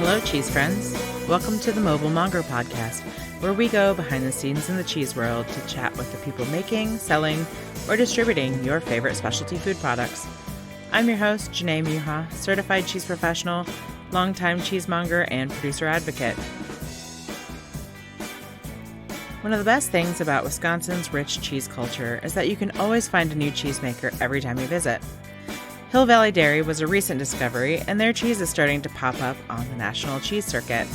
Hello, cheese friends. Welcome to the Mobile Monger Podcast, where we go behind the scenes in the cheese world to chat with the people making, selling, or distributing your favorite specialty food products. I'm your host, Janae Muha, certified cheese professional, longtime cheesemonger, and producer advocate. One of the best things about Wisconsin's rich cheese culture is that you can always find a new cheesemaker every time you visit. Hill Valley Dairy was a recent discovery, and their cheese is starting to pop up on the national cheese circuit.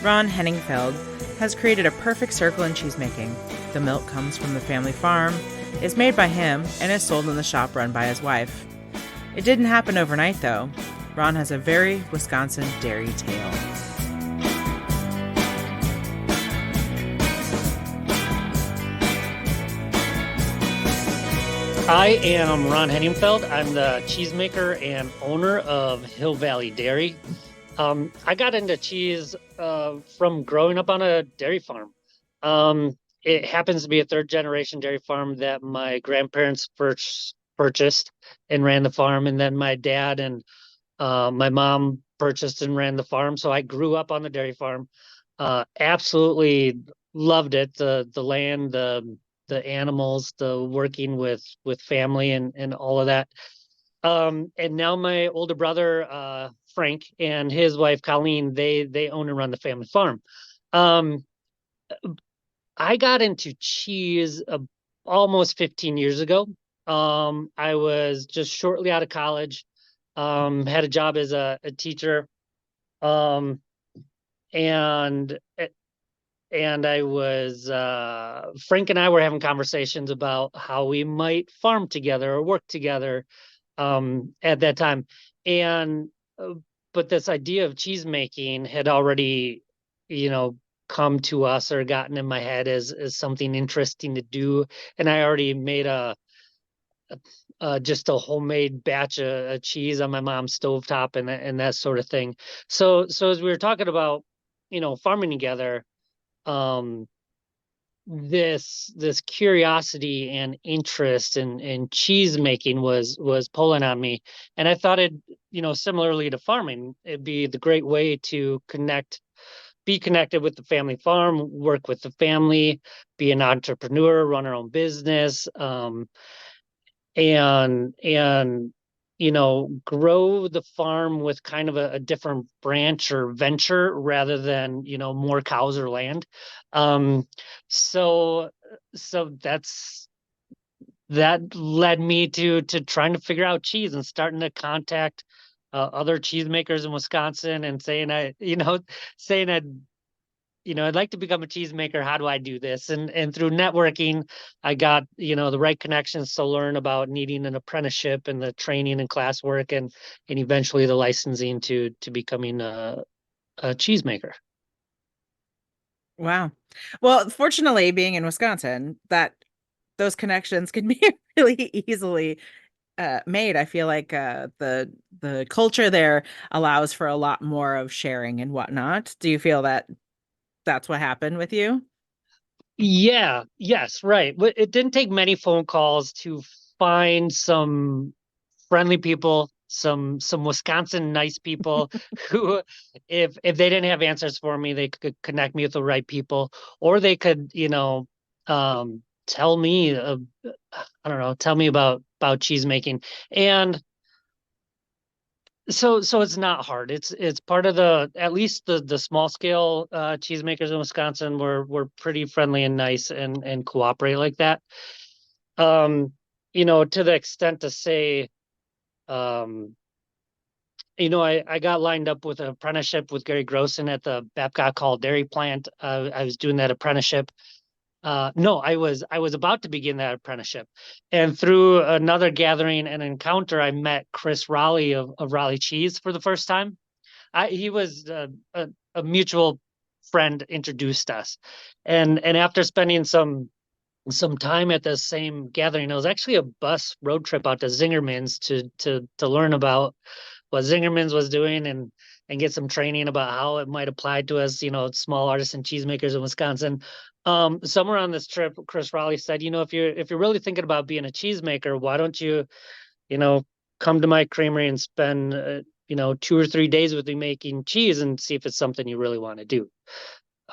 Ron Henningfeld has created a perfect circle in cheesemaking. The milk comes from the family farm, is made by him, and is sold in the shop run by his wife. It didn't happen overnight, though. Ron has a very Wisconsin dairy tale. I am Ron Henningfeld. I'm the cheesemaker and owner of Hill Valley Dairy. I got into cheese from growing up on a dairy farm. It happens to be a third generation dairy farm that my grandparents first purchased and ran the farm. And then my dad and my mom purchased and ran the farm. So I grew up on the dairy farm. Absolutely loved it. The land, the animals, the working with family and all of that. And now my older brother, Frank, and his wife, Colleen, they own and run the family farm. I got into cheese almost 15 years ago. I was just shortly out of college, had a job as a teacher. And I was, Frank and I were having conversations about how we might farm together or work together at that time. But this idea of cheese making had already, come to us or gotten in my head as something interesting to do. And I already made just a homemade batch of cheese on my mom's stovetop and that sort of thing. So as we were talking about, farming together, this curiosity and interest in cheese making was pulling on me, and I thought similarly to farming, it'd be the great way to be connected with the family farm, work with the family, be an entrepreneur, run our own business, and grow the farm with kind of a different branch or venture rather than, more cows or land. So that led me to trying to figure out cheese and starting to contact other cheesemakers in Wisconsin and saying I'd like to become a cheesemaker. How do I do this? And through networking, I got, the right connections to learn about needing an apprenticeship and the training and classwork and eventually the licensing to becoming a cheesemaker. Wow. Well, fortunately, being in Wisconsin, those connections can be really easily made. I feel like the culture there allows for a lot more of sharing and whatnot. Do you feel that that's what happened with you? Yeah, yes, right. It didn't take many phone calls to find some friendly people, some Wisconsin nice people who, if they didn't have answers for me, they could connect me with the right people, or they could, tell me, tell me about cheese making. And so it's not hard. It's part of at least the small scale cheesemakers in Wisconsin were pretty friendly and nice and cooperate like that. To the extent to say, I got lined up with an apprenticeship with Gary Grossen at the Babcock Hall Dairy Plant. I was doing that apprenticeship. No, I was about to begin that apprenticeship, and through another gathering and encounter, I met Chris Raleigh of Raleigh Cheese for the first time. He was a mutual friend introduced us, and after spending some time at the same gathering, it was actually a bus road trip out to Zingerman's to learn about what Zingerman's was doing and get some training about how it might apply to us, small artisan cheesemakers in Wisconsin. Somewhere on this trip, Chris Raleigh said, if you're really thinking about being a cheesemaker, why don't you, come to my creamery and spend 2 or 3 days with me making cheese and see if it's something you really want to do.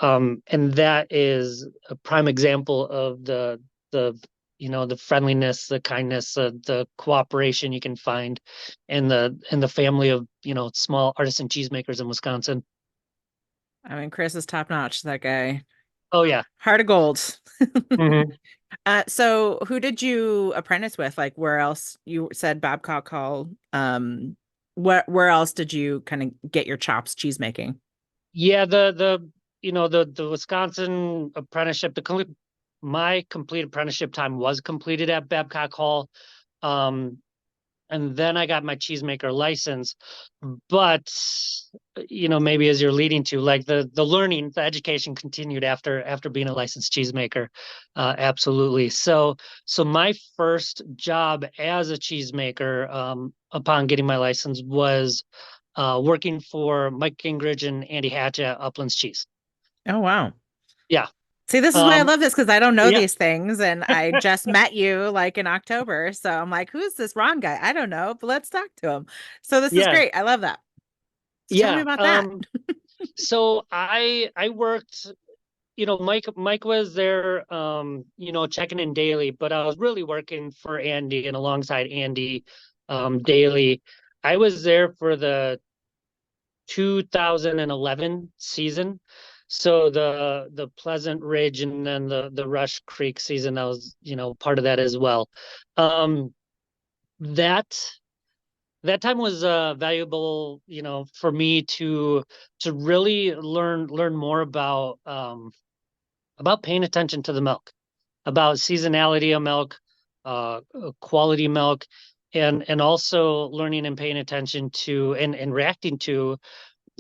And that is a prime example of the the friendliness, the kindness, the cooperation you can find in the family of small artisan cheesemakers in Wisconsin. I mean, Chris is top notch, that guy. Oh yeah. Heart of gold. Hmm. So who did you apprentice with? Like where else you said Babcock Hall? Where else did you kind of get your chops cheese making? Yeah, the Wisconsin apprenticeship, my complete apprenticeship time was completed at Babcock Hall. Um, and then I got my cheesemaker license. But maybe as you're leading to, like the education continued after being a licensed cheesemaker. Absolutely. So my first job as a cheesemaker, upon getting my license, was working for Mike Gingrich and Andy Hatch at Uplands Cheese. Oh, wow. Yeah. See, this is why I Um, love this because I don't know yeah. these things, and I just met you like in October. So I'm like, who's this Ron guy? I don't know, but let's talk to him. So this is Yeah. great. I love that. So tell me Yeah. about that. So I worked, Mike was there, checking in daily, but I was really working for Andy and alongside Andy, daily. I was there for the 2011 season. So the Pleasant Ridge and then the Rush Creek season, I was, part of that as well. Um, that that time was valuable, for me to really learn more about paying attention to the milk, about seasonality of milk, quality milk, and also learning and paying attention to and reacting to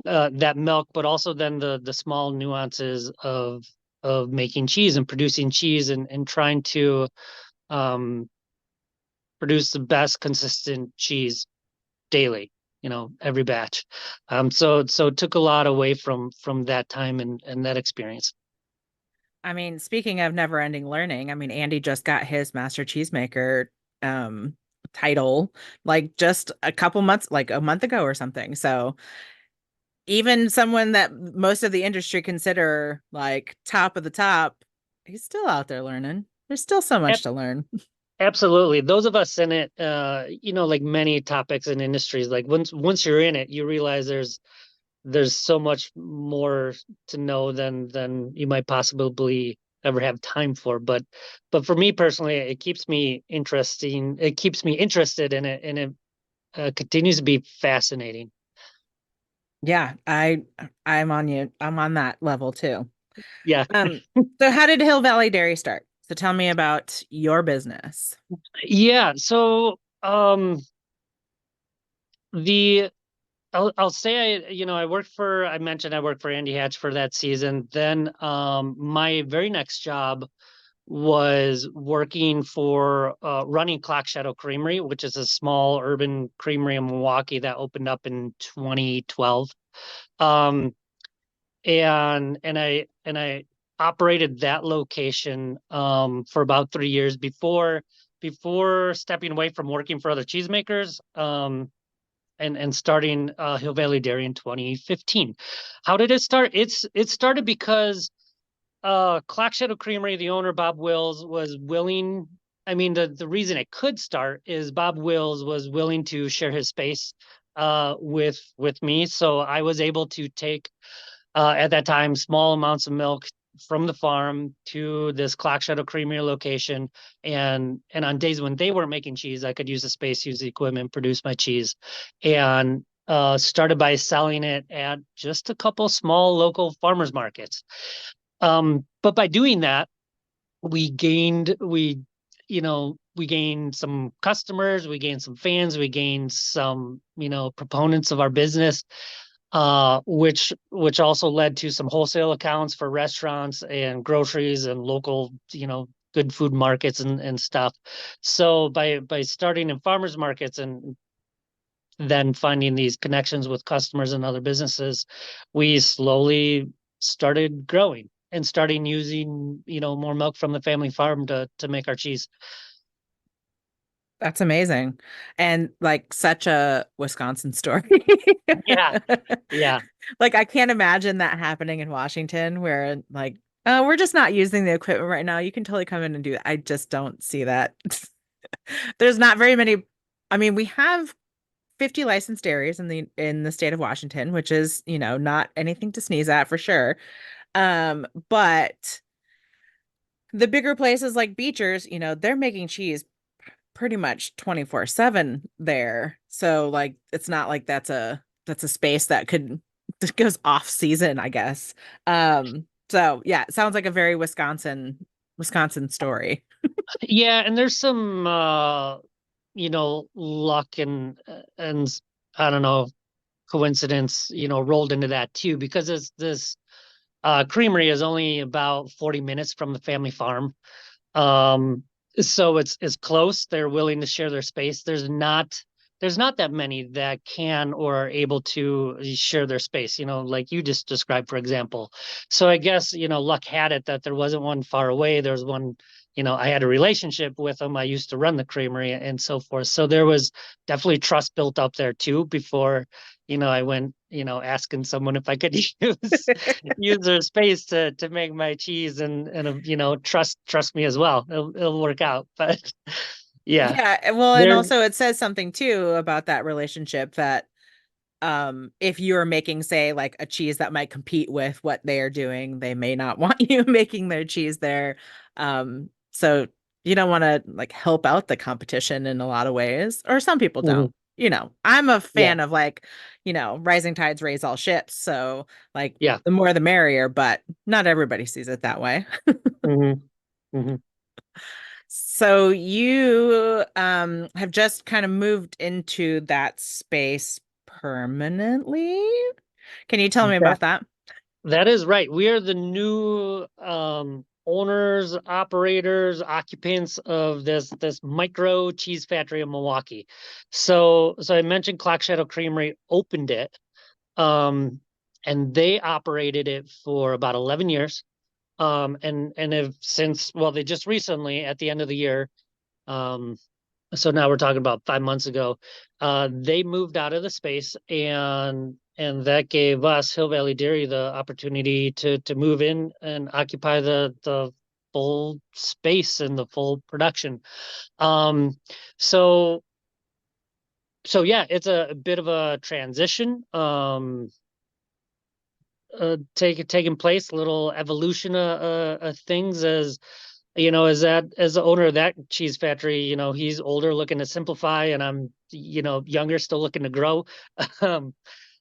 that milk, but also then the small nuances of making cheese and producing cheese and trying to um, produce the best consistent cheese daily, every batch. So it took a lot away from that time and that experience. I mean, speaking of never-ending learning, I mean, Andy just got his Master Cheesemaker um title like just a couple months, like a month ago or something. So even someone that most of the industry consider like top of the top, he's still out there learning. There's still so much to learn. Absolutely. Those of us in it, like many topics and industries, like once you're in it, you realize there's so much more to know than you might possibly ever have time for. But for me personally, it keeps me interesting. It keeps me interested in it, and it continues to be fascinating. Yeah, I'm on you. I'm on that level too. Yeah. Um, so how did Hill Valley Dairy start? So tell me about your business. Yeah. So the I'll say I mentioned I worked for Andy Hatch for that season. Then my very next job was working for running Clock Shadow Creamery, which is a small urban creamery in Milwaukee that opened up in 2012. Um, and I operated that location for about 3 years before stepping away from working for other cheesemakers. And starting Hill Valley Dairy in 2015. How did it start? It started because Clock Shadow Creamery, the owner Bob Wills was willing. I mean, the reason it could start is Bob Wills was willing to share his space with me, so I was able to take at that time small amounts of milk from the farm to this Clock Shadow Creamery location, and on days when they weren't making cheese, I could use the space, use the equipment, produce my cheese, and started by selling it at just a couple small local farmers markets. But by doing that, we gained we we gained some customers, we gained some fans, we gained some proponents of our business, which also led to some wholesale accounts for restaurants and groceries and local good food markets and stuff. So by starting in farmers markets and then finding these connections with customers and other businesses, we slowly started growing and starting using more milk from the family farm to make our cheese. That's amazing. And like such a Wisconsin story. Yeah, yeah. Like I can't imagine that happening in Washington where like, oh, we're just not using the equipment right now. You can totally come in and do that. I just don't see that. There's not very many. I mean, we have 50 licensed dairies in the state of Washington, which is, not anything to sneeze at for sure. But the bigger places like Beechers, they're making cheese pretty much 24/7 there. So like it's not like that's a space that goes off season, I guess. So yeah, it sounds like a very Wisconsin story. Yeah, and there's some luck and I don't know, coincidence, rolled into that too, because this creamery is only about 40 minutes from the family farm. Um, so it's close. They're willing to share their space. There's not that many that can or are able to share their space, like you just described, for example. So I guess, luck had it that there wasn't one far away. There was one, I had a relationship with them. I used to run the creamery and so forth. So there was definitely trust built up there too before, I went, asking someone if I could use their space to make my cheese and trust me as well. It'll work out. But yeah, Yeah, well, and there. also it says something too about that relationship that if you're making, say, like a cheese that might compete with what they are doing, they may not want you making their cheese there. So you don't want to like help out the competition in a lot of ways, or some people don't. Mhm. I'm a Yeah, fan of like, rising tides raise all ships. So like yeah. the more the merrier, but not everybody sees it that way. Hmm. Hmm. So you have just kind of moved into that space permanently? Can you tell me That about that? that is right. We are the new owners, operators, occupants of this micro cheese factory in Milwaukee. So I mentioned Clock Shadow Creamery opened it, um, and they operated it for about 11 years. And have since, well, they just recently at the end of the year, um, so now we're talking about 5 months ago, they moved out of the space, and that gave us Hill Valley Dairy the opportunity to move in and occupy the full space and the full production. Um, so so yeah, it's a bit of a transition. Taking place, a little evolution of things as the owner of that cheese factory, he's older, looking to simplify, and I'm, younger, still looking to grow. um,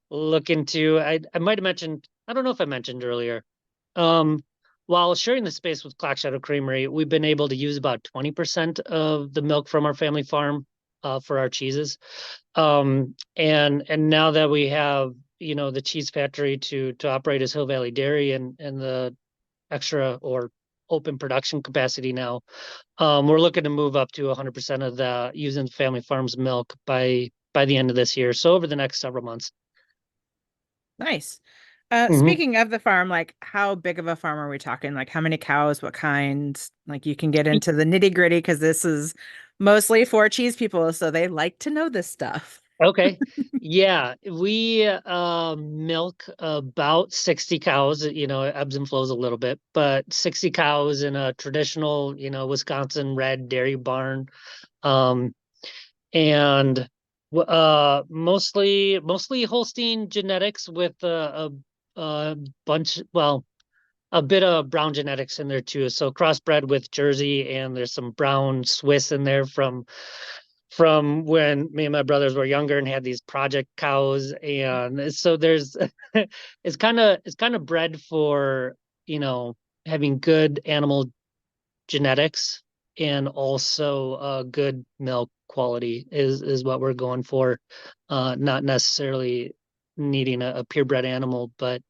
Looking to, I might have mentioned, I don't know if I mentioned earlier, um, while sharing the space with Clock Shadow Creamery, we've been able to use about 20% of the milk from our family farm for our cheeses. And now that we have, the cheese factory to operate as Hill Valley Dairy and the extra or open production capacity now, we're looking to move up to 100% of the using family farms milk by the end of this year. So over the next several months. Nice. Hmm. Speaking of the farm, like how big of a farm are we talking? Like how many cows, what kind? Like you can get into the nitty-gritty because this is mostly for cheese people, so they like to know this stuff. Okay. Yeah, we milk about 60 cows. It ebbs and flows a little bit, but 60 cows in a traditional, Wisconsin red dairy barn. Um, and mostly Holstein genetics with a bunch, well, a bit of brown genetics in there too. So crossbred with Jersey, and there's some brown Swiss in there from when me and my brothers were younger and had these project cows. And so there's it's kind of bred for, you know, having good animal genetics, and also good milk quality is what we're going for. Not necessarily needing a purebred animal, but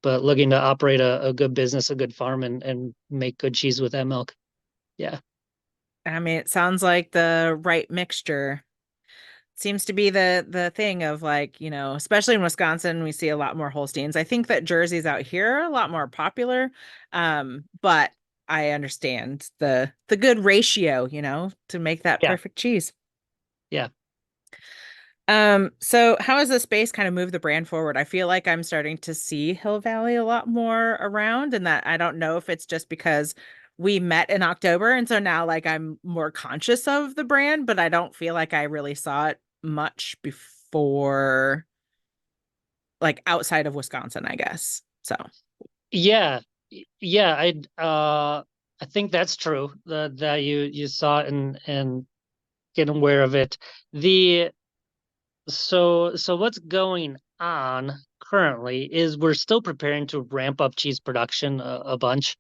looking to operate a good business, a good farm, and make good cheese with that milk. Yeah. I mean, it sounds like the right mixture. Seems to be the thing of like, especially in Wisconsin, we see a lot more Holsteins. I think that Jerseys out here are a lot more popular. But I understand the good ratio, to make that Yeah, perfect cheese. yeah. So how has the space kind of moved the brand forward? I feel like I'm starting to see Hill Valley a lot more around, and that I don't know if it's just because we met in October, and so now like I'm more conscious of the brand, but I don't feel like I really saw it much before, like outside of Wisconsin, I guess. So, Yeah, yeah, I think that's true. That you saw it and get aware of it. The so what's going on currently is we're still preparing to ramp up cheese production a bunch.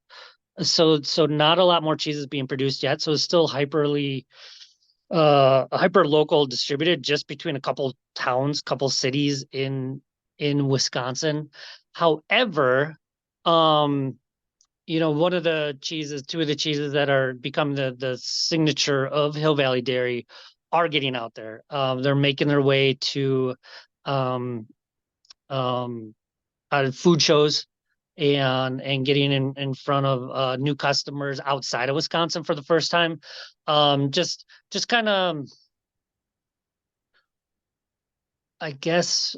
So not a lot more cheese is being produced yet. So it's still hyper local distributed just between a couple towns, couple cities in Wisconsin. However, um one of the cheeses, two of the cheeses that are become the signature of Hill Valley Dairy are getting out there. They're making their way to um, um, food shows and getting in front of new customers outside of Wisconsin for the first time. Just kind of I guess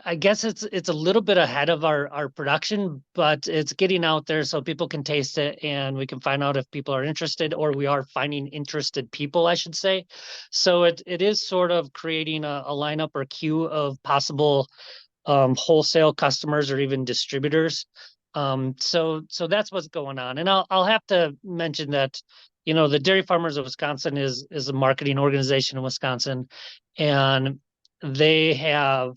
I guess it's a little bit ahead of our production, but it's getting out there so people can taste it and we can find out if people are interested or we are finding interested people, I should say. So it is sort of creating a lineup or queue of possible wholesale customers or even distributors. So that's what's going on. And I'll have to mention that, the Dairy Farmers of Wisconsin is a marketing organization in Wisconsin, and they have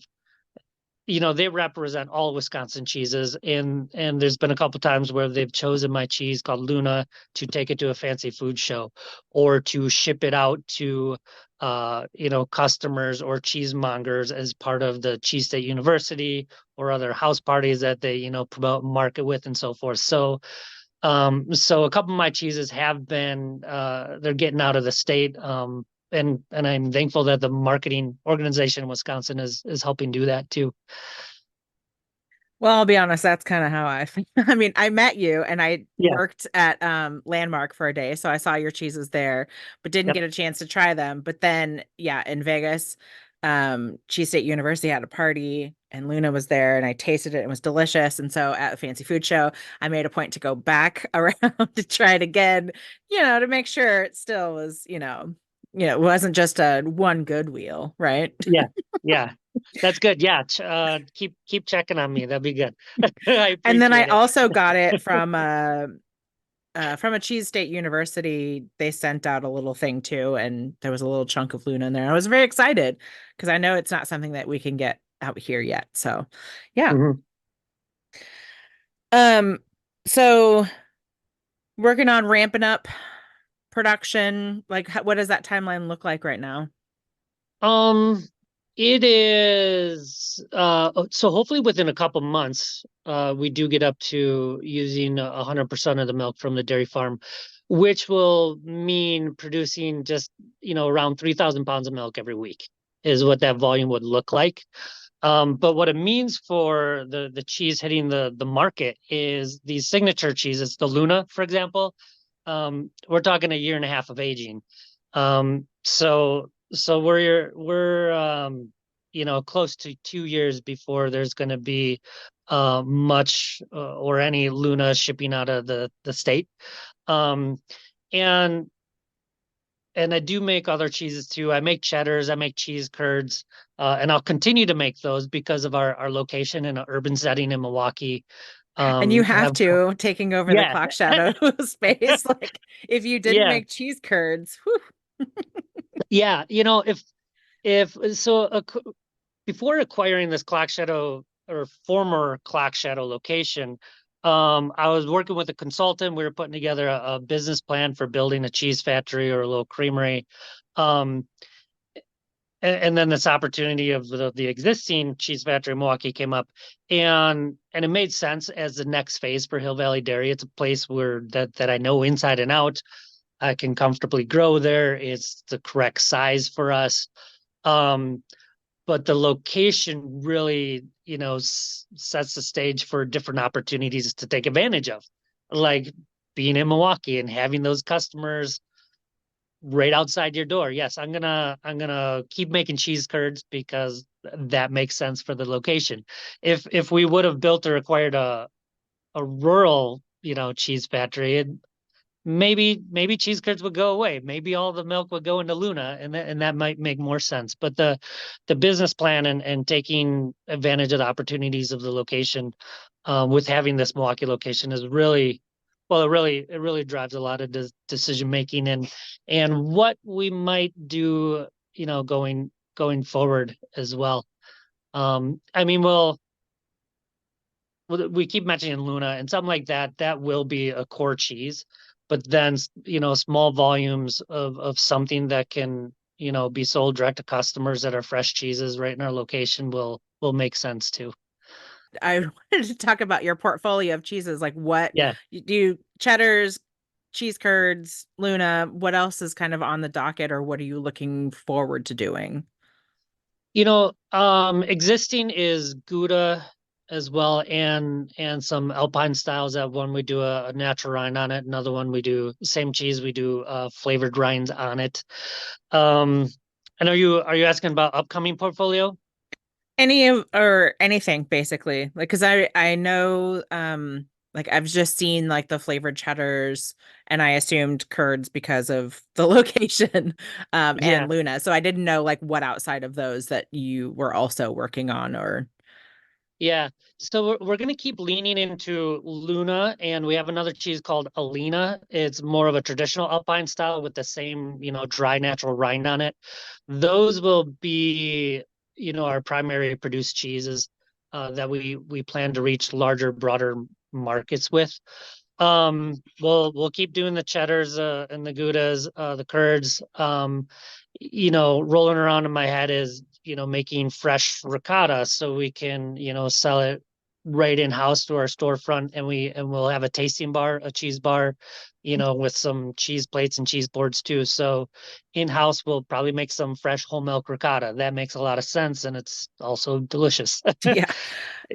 they represent all Wisconsin cheeses, and there's been a couple times where they've chosen my cheese called Luna to take it to a fancy food show or to ship it out to customers or cheesemongers as part of the Cheese State University or other house parties that they promote and market with and so forth. So a couple of my cheeses have been they're getting out of the state. And I'm thankful that the marketing organization in Wisconsin is helping do that too. well, I'll be honest, that's kind of how I feel. I mean, I met you and I Yeah. worked at Landmark for a day, so I saw your cheeses there, but didn't Yep. get a chance to try them. But then, yeah, in Vegas, Cheese State University had a party and Luna was there and I tasted it. It was delicious. And so at the fancy food show, I made a point to go back around to try it again, to make sure it still was, it wasn't just a one good wheel, right? Yeah. Yeah. That's good. Yeah. Keep checking on me. That'd be good. I And then I appreciate it. also got it from a Cheese State University. They sent out a little thing too, and there was a little chunk of Luna in there. I was very excited because I know it's not something that we can get out here yet. So, yeah. Mhm. Um, so working on ramping up production. Like, what does that timeline look like right now? Um, it is so hopefully within a couple months, we do get up to using 100% of the milk from the dairy farm, which will mean producing just around 3,000 pounds of milk every week is what that volume would look like. But what it means for the cheese hitting the market is these signature cheeses, the Luna, for example. We're talking a year and a half of aging. So we're close to 2 years before there's going to be much or any Luna shipping out of the state. Um, and and I do make other cheeses too. I make cheddars, I make cheese curds, and I'll continue to make those because of our location in an urban setting in Milwaukee. And you have Have to taking over the Yeah, clock shadow space. Like, if you didn't yeah, make cheese curds, whew. yeah. If so, before acquiring this clock shadow or former clock shadow location, I was working with a consultant. We were putting together a business plan for building a cheese factory or a little creamery. Um, and then this opportunity of the existing cheese factory in Milwaukee came up, and it made sense as the next phase for Hill Valley Dairy. It's a place where that I know inside and out. I can comfortably grow there. It's the correct size for us. Um, but the location really, sets the stage for different opportunities to take advantage of. Like being in Milwaukee and having those customers right outside your door. Yes, I'm gonna keep making cheese curds because that makes sense for the location. If we would have built or acquired a rural, cheese factory, maybe cheese curds would go away. Maybe all the milk would go into Luna, and that might make more sense. But the business plan and taking advantage of the opportunities of the location, with having this Milwaukee location is really, well, it really drives a lot of decision making and what we might do, going forward as well. I mean, we keep mentioning Luna and something like that. That will be a core cheese, but then small volumes of something that can be sold direct to customers that are fresh cheeses right in our location will make sense too. I wanted to talk about your portfolio of cheeses. Like what Yeah. you do, cheddars, cheese curds, Luna. What else is kind of on the docket, or what are you looking forward to doing? Existing is Gouda as well, and some Alpine styles. That one we do a natural rind on it. Another one we do same cheese. We do flavored rinds on it. Um, and are you asking about upcoming portfolio? Any of or anything basically. Like because I know like I've just seen like the flavored cheddars and I assumed curds because of the location Yeah. and Luna. So I didn't know like what outside of those that you were also working on or Yeah. So we're going to keep leaning into Luna, and we have another cheese called Alina. It's more of a traditional Alpine style with the same, dry natural rind on it. Those will be, our primary produced cheeses that we plan to reach larger, broader markets with. We'll keep doing the cheddars and the Goudas, the curds. Rolling around in my head is, making fresh ricotta so we can, sell it right in house to our storefront, and we'll have a tasting bar, a cheese bar, with some cheese plates and cheese boards too. So in house we'll probably make some fresh whole milk ricotta. That makes a lot of sense and it's also delicious. yeah.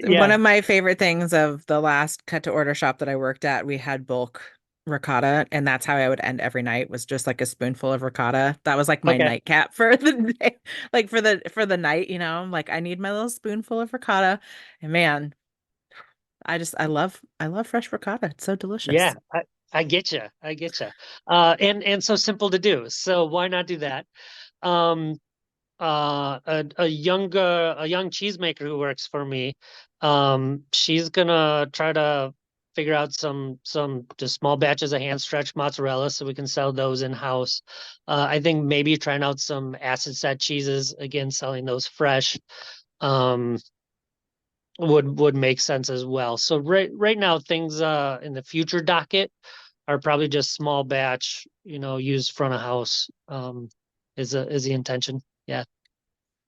One Yeah. of my favorite things of the last cut to order shop that I worked at, we had bulk ricotta, and that's how I would end every night was just like a spoonful of ricotta. That was like my Okay. nightcap for the day, like for the night, I'm like I need my little spoonful of ricotta. And man, I love fresh ricotta. It's so Yeah. delicious. I get you. I get you. And so simple to do. So why not do that? Um, a young cheesemaker who works for me, she's gonna try to figure out some just small batches of hand stretched mozzarella so we can sell those in house. I think maybe trying out some acid set cheeses, again selling those fresh, um would make sense as well. So right now things in the future docket are probably just small batch, used front of house, is the intention. Yeah.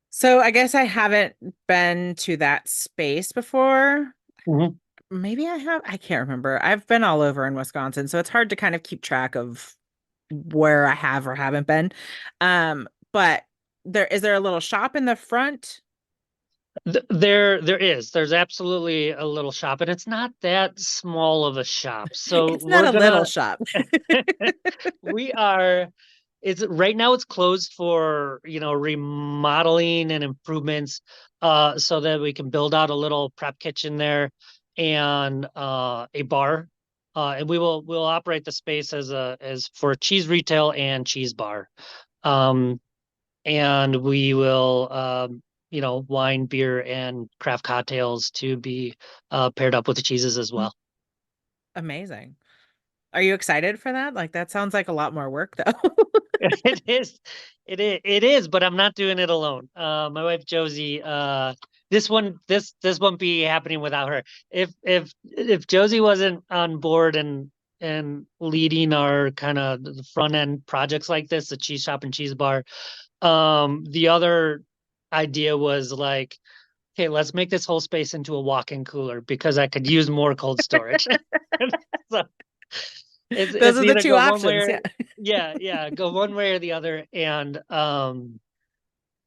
So I guess I haven't been to that space before. Mhm. Maybe I have. I can't remember. I've been all over in Wisconsin, so it's hard to kind of keep track of where I have or haven't been. But there a little shop in the front? There's absolutely a little shop, and it's not that small of a shop. So It's not we're a little gonna shop. we are it's right now it's closed for, remodeling and improvements, so that we can build out a little prep kitchen there and a bar. And we'll operate the space as for cheese retail and cheese bar. Um, and we will, wine, beer, and craft cocktails to be paired up with the cheeses as well. Amazing. Are you excited for that? Like that sounds like a lot more work though. It is, it is, but I'm not doing it alone. My wife Josie, this won't be happening without her. If Josie wasn't on board and leading our kind of the front end projects like this, the cheese shop and cheese bar, the other idea was like, okay, let's make this whole space into a walk-in cooler because I could use more cold storage. So Those it's are the either two go one way options. or Yeah. yeah, go one way or the other. And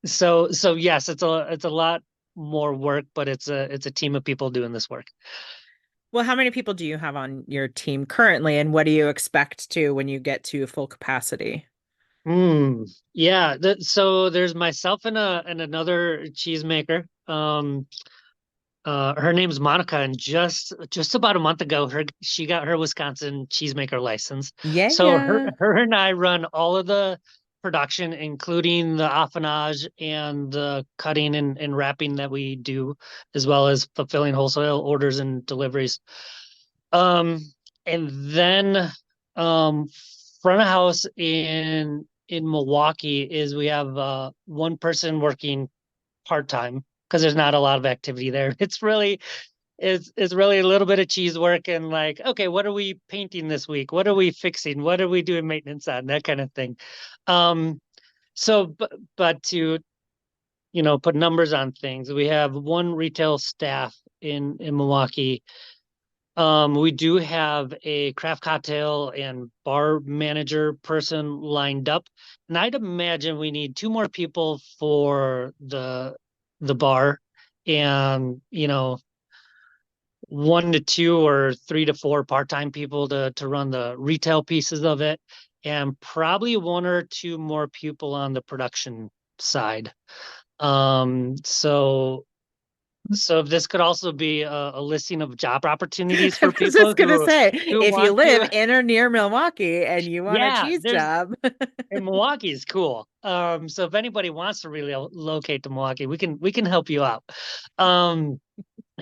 so yes, it's a lot more work, but it's a team of people doing this work. Well, how many people do you have on your team currently, and what do you expect to when you get to full capacity? Hmm. Yeah. So there's myself and another cheesemaker. Her name's Monica, and just about a month ago, she got her Wisconsin cheesemaker license. So Yeah. her and I run all of the production, including the affinage and the cutting and wrapping that we do, as well as fulfilling wholesale orders and deliveries. Um, and then front of house in Milwaukee is we have one person working part-time because there's not a lot of activity there. It's really a little bit of cheese work and like, okay, what are we painting this week? What are we fixing? What are we doing maintenance on? That kind of thing. Um, so but to put numbers on things, we have one retail staff in Milwaukee. We do have a craft cocktail and bar manager person lined up, and I'd imagine we need two more people for the bar, and one to two or three to four part-time people to run the retail pieces of it, and probably one or two more people on the production side. So if this could also be a listing of job opportunities I for was just people gonna say, who if you want live to, in or near Milwaukee and you want a yeah, cheese there's job, and Milwaukee is cool. So if anybody wants to relocate to Milwaukee, we can help you out. Um,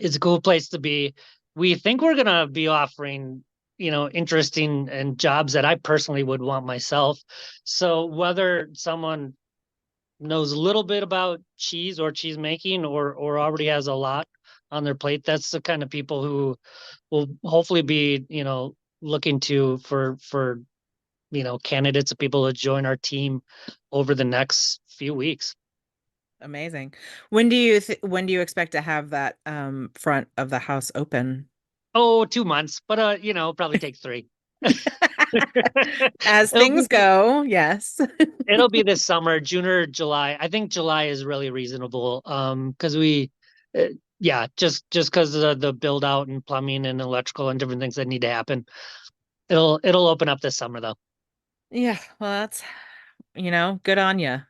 it's a cool place to be. We think we're gonna be offering, interesting and jobs that I personally would want myself. So whether someone knows a little bit about cheese or cheese making or already has a lot on their plate, that's the kind of people who will hopefully be, looking to for candidates of people to join our team over the next few weeks. amazing. When do you expect to have that front of the house open? Oh, 2 months, but probably take three. As It'll things be go, yes. it'll be this summer, June or July. I think July is really reasonable. Because uh, yeah, just because of the build out and plumbing and electrical and different things that need to happen. It'll open up this summer though. Yeah, well, that's, good on you.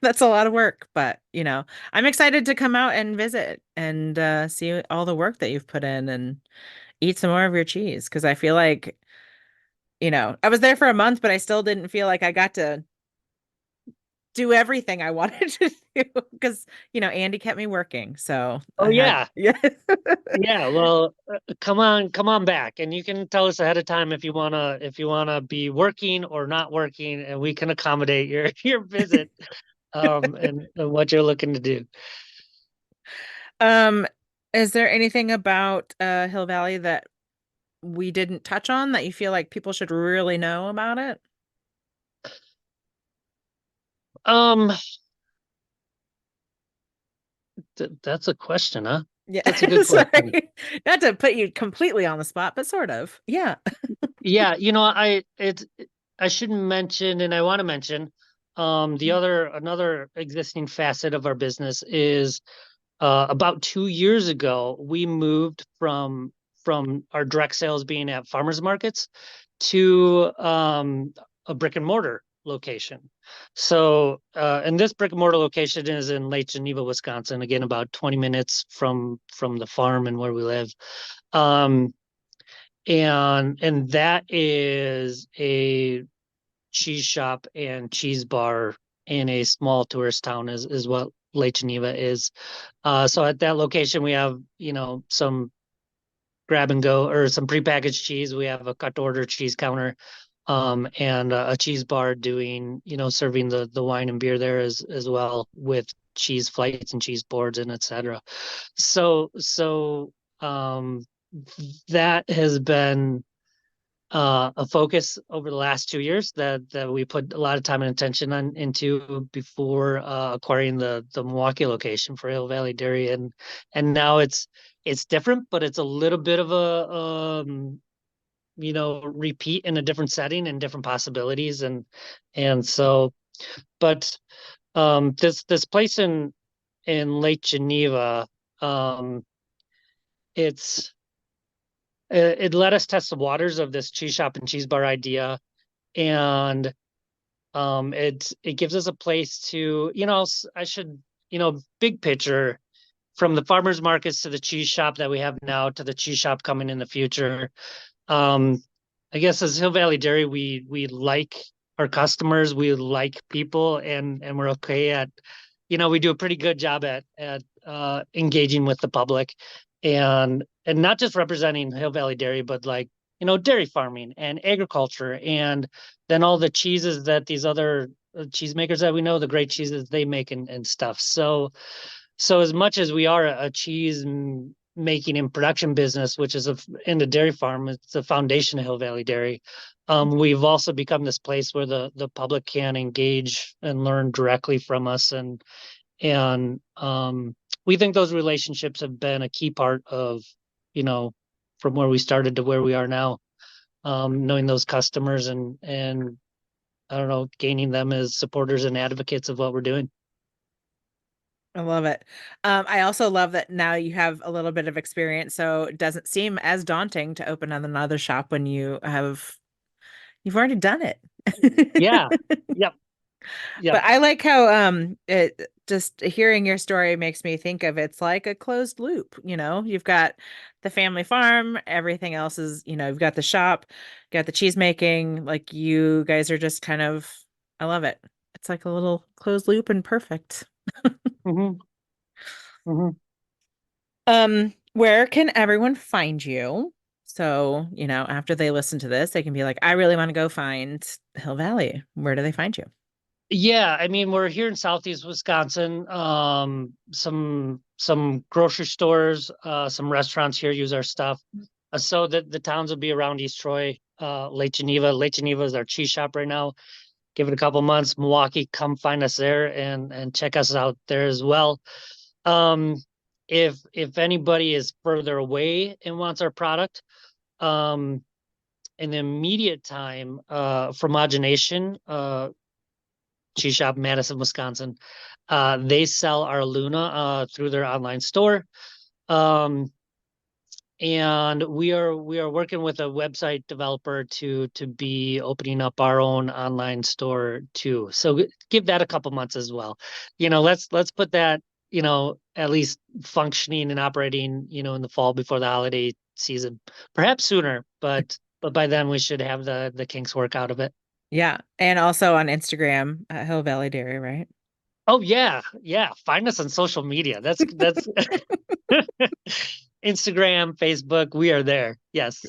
That's a lot of work, but, I'm excited to come out and visit and see all the work that you've put in and eat some more of your cheese because I feel like, I was there for a month, but I still didn't feel like I got to do everything I wanted to do because, Andy kept me working. So Oh I had, yeah, yeah. yeah. Well, come on back, and you can tell us ahead of time if you wanna be working or not working, and we can accommodate your your visit and what you're looking to do. Um, is there anything about Hill Valley that we didn't touch on that you feel like people should really know about it? Um, that's a question, huh? Yeah, That's a good question. sorry. Not to put you completely on the spot, but sort of. Yeah. Yeah, I shouldn't mention, and I want to mention, another existing facet of our business is about 2 years ago, we moved from our direct sales being at farmers markets to a brick and mortar location. So, and this brick and mortar location is in Lake Geneva, Wisconsin. Again, about 20 minutes from the farm and where we live. Um, and that is a cheese shop and cheese bar in a small tourist town is what Lake Geneva is. So at that location, we have, some grab and go or some prepackaged cheese. We have a cut to order cheese counter, and a cheese bar doing, serving the wine and beer there as well with cheese flights and cheese boards and etc. So that has been a focus over the last 2 years that we put a lot of time and attention into before acquiring the Milwaukee location for Hill Valley Dairy, and now it's different, but it's a little bit of a repeat in a different setting and different possibilities, and so, but this place in Lake Geneva, um, it's it let us test the waters of this cheese shop and cheese bar idea, and it gives us a place to, I should, big picture, from the farmers markets to the cheese shop that we have now to the cheese shop coming in the future. Um, I guess as Hill Valley Dairy, we like our customers, we like people, and we're okay at, we do a pretty good job at engaging with the public, and not just representing Hill Valley Dairy, but like, dairy farming and agriculture, and then all the cheeses that these other cheesemakers that we know, the great cheeses they make and stuff. So as much as we are a cheese making and production business, which is in the dairy farm, it's the foundation of Hill Valley Dairy. We've also become this place where the public can engage and learn directly from us, and we think those relationships have been a key part of, you know, from where we started to where we are now. Knowing those customers and I don't know, gaining them as supporters and advocates of what we're doing. I love it. I also love that now you have a little bit of experience, so it doesn't seem as daunting to open another shop when you've already done it. Yeah. Yep. Yep. But I like how it just hearing your story makes me think of it's like a closed loop, You've got the family farm, everything else is, you've got the shop, got the cheese making, like you guys are just kind of I love it. It's like a little closed loop and perfect. Hmm. Hmm. Where can everyone find you? So, after they listen to this, they can be like, I really want to go find Hill Valley. Where do they find you? Yeah, I mean, we're here in Southeast Wisconsin. Some grocery stores, some restaurants here use our stuff. So the towns will be around East Troy, Lake Geneva. Lake Geneva is our cheese shop right now. Give it a couple months. Milwaukee, come find us there and check us out there as well. Um, if anybody is further away and wants our product, um, in the immediate time, Fromagination, cheese shop, Madison, Wisconsin. They sell our Luna through their online store. Um, and we are working with a website developer to be opening up our own online store too. So give that a couple months as well. Let's put that, at least functioning and operating, in the fall before the holiday season, perhaps sooner, but by then we should have the kinks work out of it. Yeah. And also on Instagram at Hill Valley Dairy, right? Oh yeah, yeah. Find us on social media. That's Instagram, Facebook. We are there. Yes.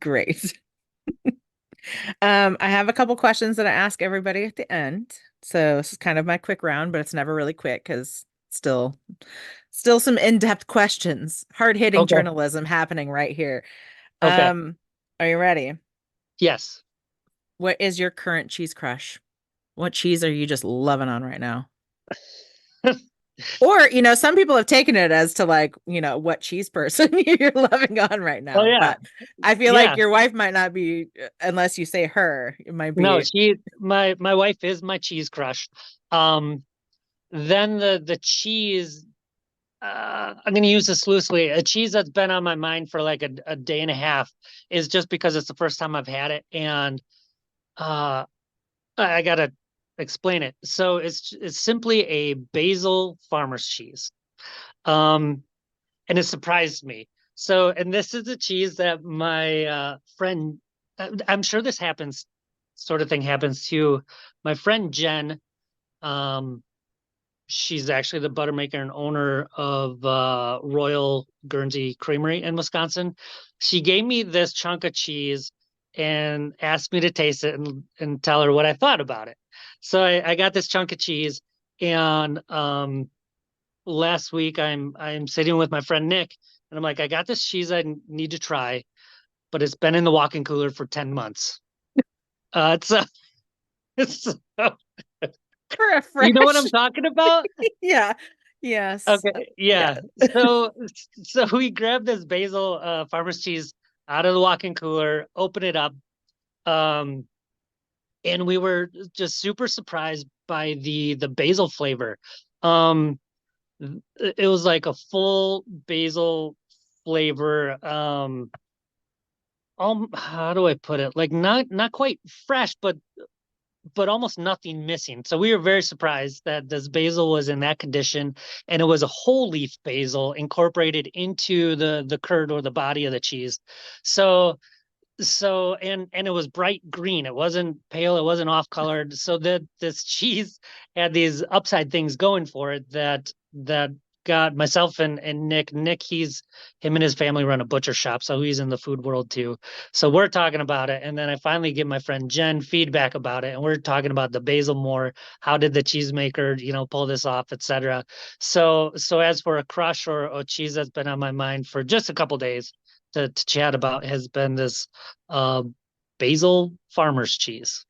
Great. I have a couple questions that I ask everybody at the end. So this is kind of my quick round, but it's never really quick because still some in-depth questions, hard-hitting Okay. journalism happening right here. Okay. Are you ready? Yes. What is your current cheese crush? What cheese are you just loving on right now? Or, some people have taken it as to like, what cheese person you're loving on right Oh now. yeah. But I feel like Yeah. your wife might not be, unless you say her, it might No, be my wife is my cheese crush. Um, then the cheese, I'm gonna use this loosely. A cheese that's been on my mind for like a day and a half is just because it's the first time I've had it, and uh I gotta explain it. So it's simply a basil farmer's cheese. Um, and it surprised me. So, and this is a cheese that my friend, I'm sure this happens, sort of thing happens to my friend Jen. Um, she's actually the butter maker and owner of Royal Guernsey Creamery in Wisconsin. She gave me this chunk of cheese and asked me to taste it and tell her what I thought about it. So I got this chunk of cheese, and last week I'm sitting with my friend Nick, and I'm like, I got this cheese I need to try, but it's been in the walk-in cooler for 10 months. It's it's for a you know what fresh. I'm talking about? Yeah. Yes. Okay, Yeah. yeah. So we grabbed this basil farmer's cheese out of the walk-in cooler, open it up, um, and we were just super surprised by the basil flavor. Um, it was like a full basil flavor. how do I put it? Like not quite fresh, but almost nothing missing. So we were very surprised that this basil was in that condition, and it was a whole leaf basil incorporated into the curd or the body of the cheese. So and it was bright green. It wasn't pale, it wasn't off colored. So that this cheese had these upside things going for it that got myself and Nick, him and his family run a butcher shop, so he's in the food world too. So we're talking about it, and then I finally give my friend Jen feedback about it, and we're talking about the basil more. How did the cheesemaker, pull this off, etc. So as for a crush or a cheese that's been on my mind for just a couple days to chat about has been this uh, basil farmer's cheese.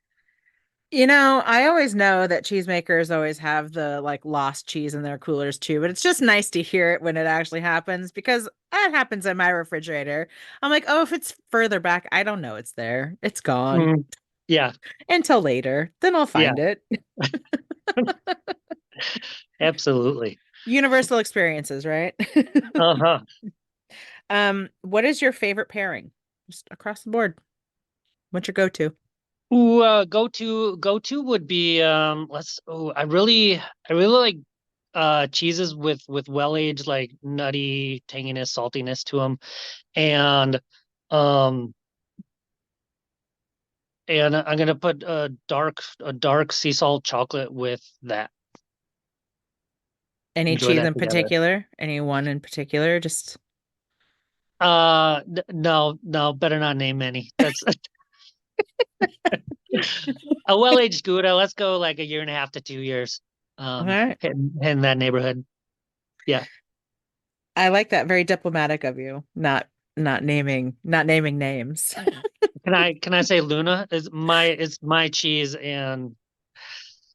I always know that cheesemakers always have the like lost cheese in their coolers too, but it's just nice to hear it when it actually happens because that happens in my refrigerator. I'm like, oh, if it's further back, I don't know it's there. It's gone Mm, yeah, until later. Then I'll yeah, find it. absolutely. Universal experiences, right? Uh-huh. What is your favorite pairing? Just across the board. What's your go-to? Ooh, go to would be I really like cheeses with well-aged like nutty tanginess, saltiness to them. And um and I'm gonna put a dark sea salt chocolate with that. Any Enjoy cheese that in together. particular? Any one in particular? Just No, no, better not name any. That's a well-aged Gouda. Let's go like a year and a half to 2 years. all right. In that neighborhood. Yeah. I like that. Very diplomatic of you. Not naming names. Can I say Luna is my cheese, and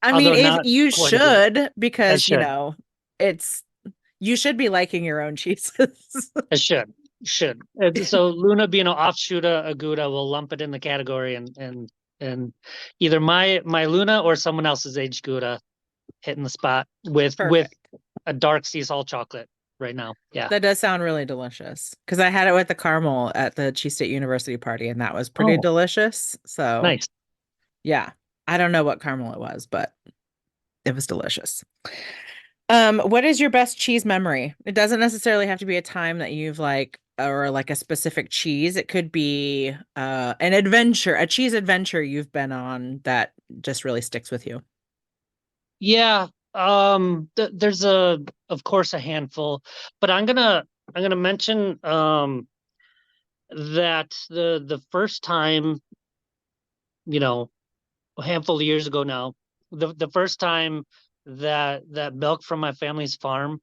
I mean, although if not you quite a bit, should, I because should. it's you should be liking your own cheeses. I should. So Luna being an offshoot of a Gouda, will lump it in the category, and either my Luna or someone else's aged Gouda hitting the spot with Perfect. a dark sea salt chocolate right now. Yeah. That does sound really delicious because I had it with the caramel at the Cheese State University party, and that was pretty Oh, delicious. So, nice. yeah, I don't know what caramel it was, but it was delicious. What is your best cheese memory? It doesn't necessarily have to be a time that you've like, or like a specific cheese. It could be an adventure, a cheese adventure you've been on that just really sticks with you. Yeah. There's of course a handful, but I'm gonna mention that the first time, you know, a handful of years ago now, the first time that milk from my family's farm,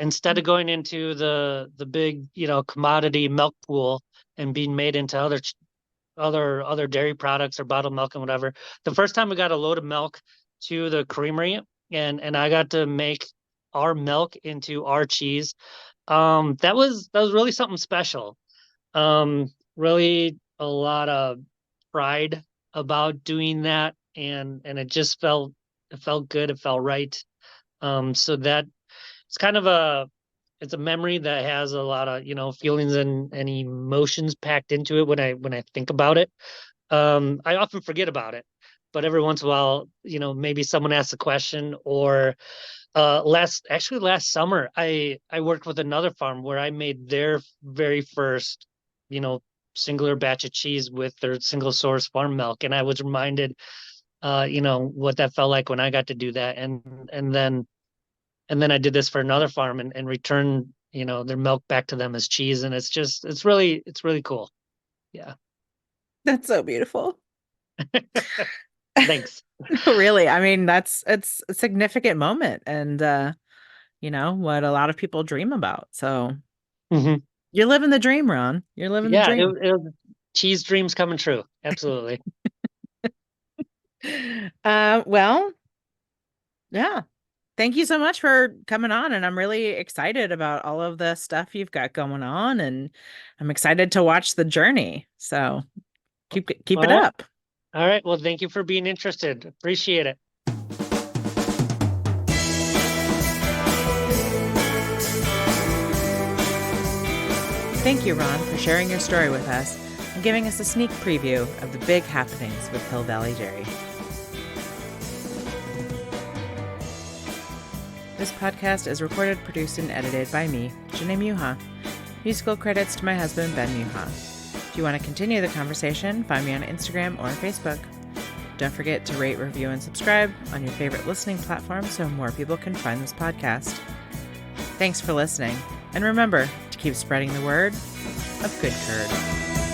instead of going into the big, commodity milk pool and being made into other dairy products or bottled milk and whatever. The first time we got a load of milk to the creamery, and I got to make our milk into our cheese. That was really something special. Really a lot of pride about doing that, and it felt good, it felt right. So that it's kind of it's a memory that has a lot of feelings and emotions packed into it when I think about it. I often forget about it, but every once in a while, maybe someone asks a question. Or last summer, I worked with another farm where I made their very first, you know singular batch of cheese with their single source farm milk, and I was reminded, what that felt like when I got to do that. And then I did this for another farm, and returned, their milk back to them as cheese. And it's really cool. Yeah. That's so beautiful. Thanks. Really, I mean, it's a significant moment and what a lot of people dream about. So Hmm. you're living the dream, Ron. You're living the Yeah, dream. it was cheese dreams coming true. Absolutely. Well, yeah. Thank you so much for coming on, and I'm really excited about all of the stuff you've got going on, and I'm excited to watch the journey. So keep All it right. up. All right. Well, thank you for being interested. Appreciate it. Thank you, Ron, for sharing your story with us and giving us a sneak preview of the big happenings with Hill Valley Dairy. This podcast is recorded, produced, and edited by me, Janae Muha. Musical credits to my husband, Ben Muha. If you want to continue the conversation, find me on Instagram or Facebook. Don't forget to rate, review, and subscribe on your favorite listening platform so more people can find this podcast. Thanks for listening, and remember to keep spreading the word of good curd.